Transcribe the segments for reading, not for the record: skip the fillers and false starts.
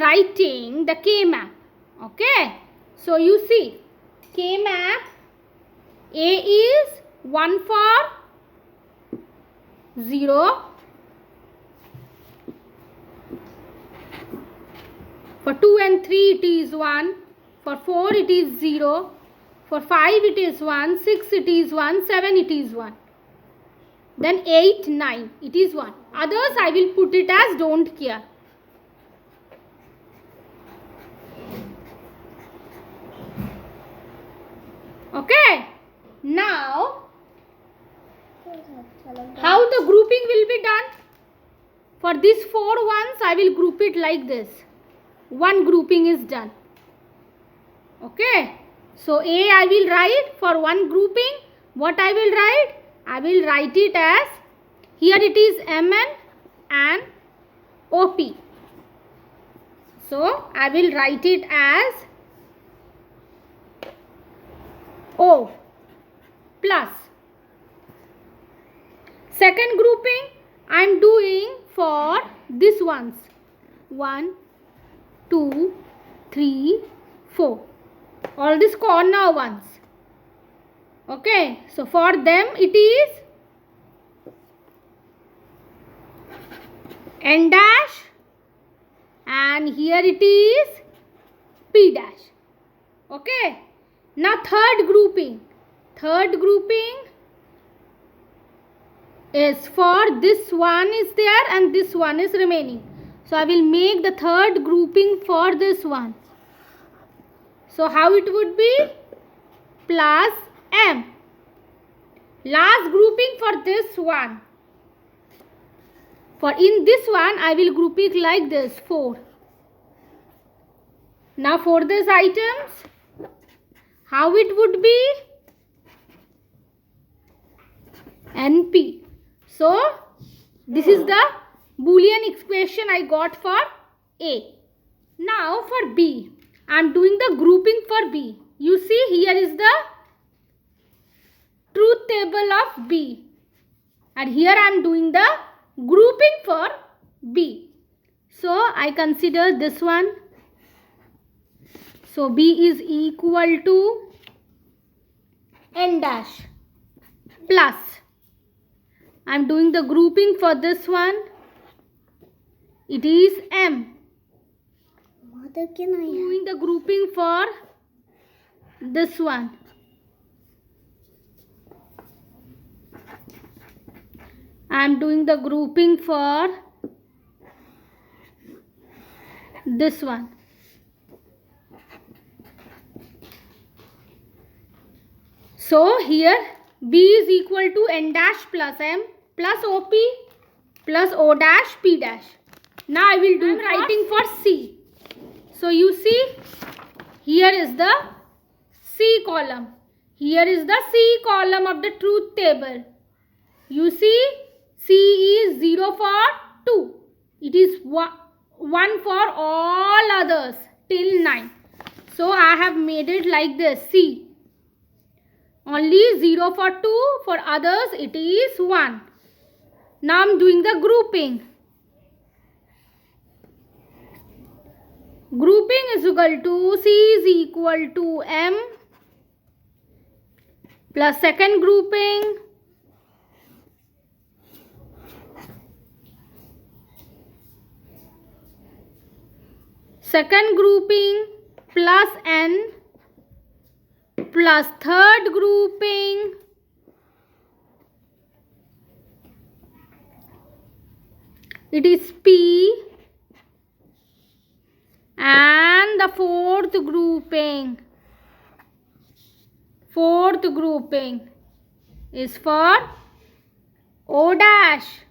writing the K map. Okay. So you see, K map, A is 1 for 0. For 2 and 3 it is 1. For 4 it is 0. For 5 it is 1. 6 it is 1. 7 it is 1. Then 8, 9 it is 1. Others I will put it as don't care. Okay. Now, how the grouping will be done? For these 4 ones, I will group it like this. One grouping is done. Okay. So, A I will write for one grouping. What I will write? I will write it as, here it is MN and OP. So, I will write it as O plus. Second grouping I am doing for this ones. 1, 2, 3, 4. All these corner ones. Okay. So, for them it is N dash and here it is P dash. Okay. Now third grouping is for this one is there and this one is remaining. So I will make the third grouping for this one. So how it would be? Plus M. Last grouping for this one. For in this one I will group it like this, 4. Now for these items, how it would be? NP. So, this is the Boolean expression I got for A. Now for B, I am doing the grouping for B. You see, here is the truth table of B. And here I am doing the grouping for B. So, I consider this one. So, B is equal to N dash plus. I am doing the grouping for this one. It is M. Mother, can I Doing the grouping for this one. I am doing the grouping for this one. So here B is equal to N dash plus M plus OP plus O dash P dash. Now I will do writing for C. So you see, here is the C column. Here is the C column of the truth table. You see, C is 0 for 2. It is 1 for all others till 9. So I have made it like this, C. Only 0 for 2, for others it is 1. Now I am doing the grouping. Grouping is equal to C is equal to M plus second grouping plus N plus third grouping it is P and the fourth grouping is for O dash.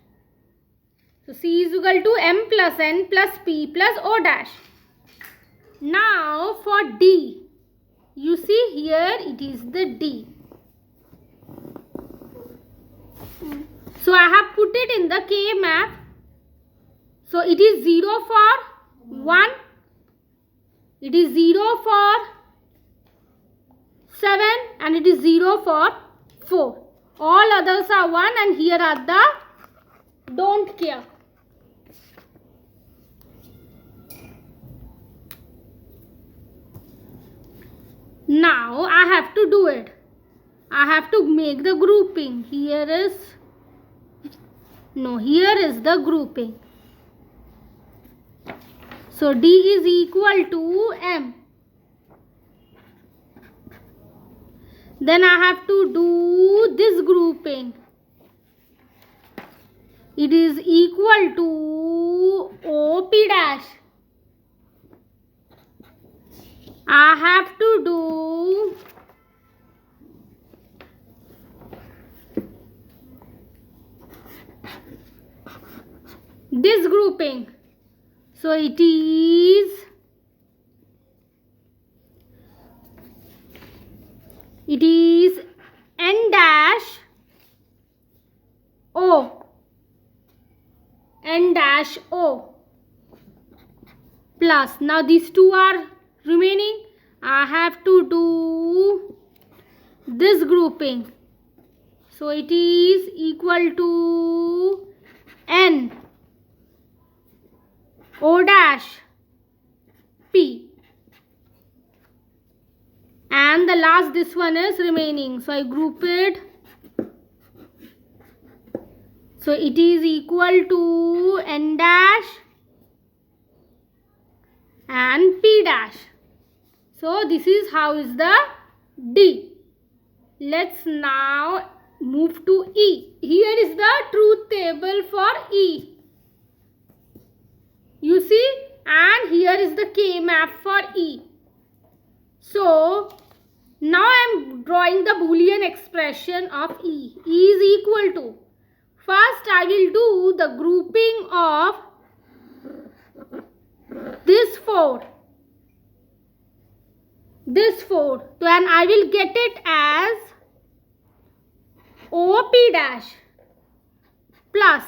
So C is equal to M plus N plus P plus O dash. Now for D, you see here it is the D. So I have put it in the K map. So it is 0 for 1. It is 0 for 7 and it is 0 for 4. All others are 1 and here are the don't care. Now I have to do it. I have to make the grouping. Here is the grouping. So D is equal to M. Then I have to do this grouping. It is equal to OP dash. I have to do this grouping. So it is N dash O. N dash O plus. Now these two are remaining. I have to do this grouping. So it is equal to N O dash P, and the last this one is remaining. So I group it. So it is equal to N dash and P dash. So this is how is the D. Let's now move to E. Here is the truth table for E. You see, and here is the K map for E. So now I am drawing the Boolean expression of E. E is equal to, first I will do the grouping of this 4. Then I will get it as OP dash plus.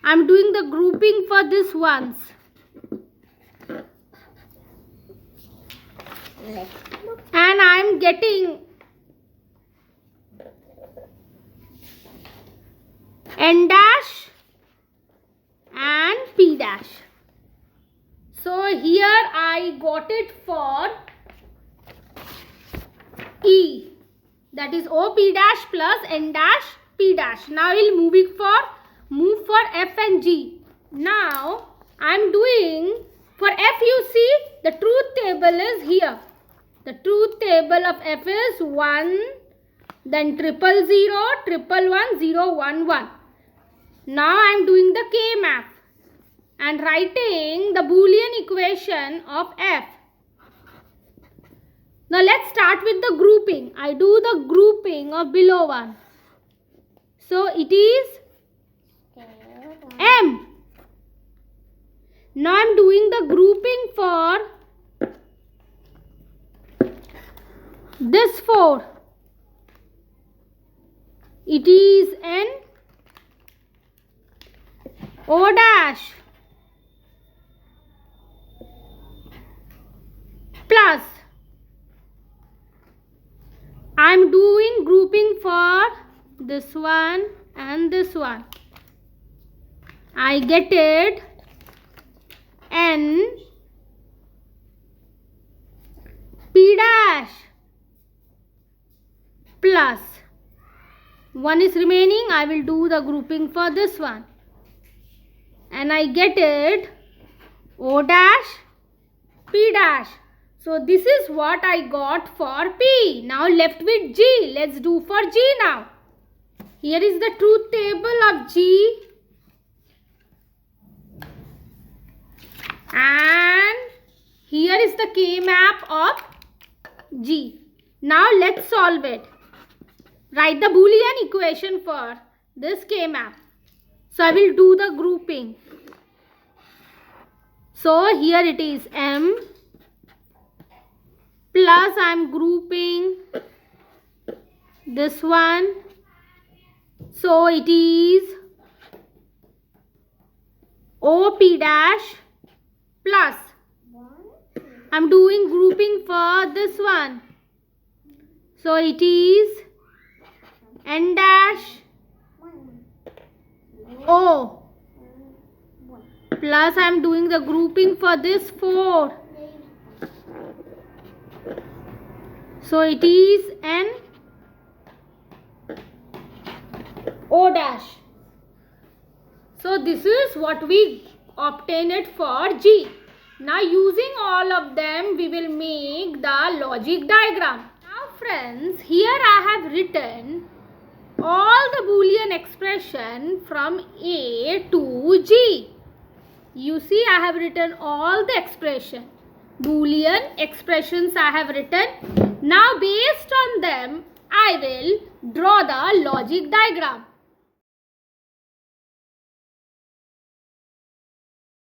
I am doing the grouping for this ones. And I am getting N dash and P dash. So here I got it for E, that is OP dash plus N dash P dash. Now I will move for F and G. Now I am doing for F. You see the truth table is here. The truth table of F is 1, then 000, 111, 0, 1, 1. Now I am doing the K map and writing the Boolean equation of F. Now let's start with the grouping. I do the grouping of below one. So it is M. Now I am doing the grouping for this 4. It is N O dash plus. I am doing grouping for this one and this one. I get it N P dash plus. One is remaining. I will do the grouping for this one. And I get it O dash P dash. So this is what I got for P. Now left with G. Let's do for G now. Here is the truth table of G. And here is the K map of G. Now let's solve it. Write the Boolean equation for this K map. So I will do the grouping. So here it is M plus I am grouping this one. So it is OP dash plus. I am doing grouping for this one. So it is N dash O plus I am doing the grouping for this 4. So it is an O dash. So this is what we obtain it for G. Now using all of them we will make the logic diagram. Now friends, here I have written all the Boolean expression from A to G. You see, I have written all the expression. Boolean expressions I have written. Now based on them I will draw the logic diagram.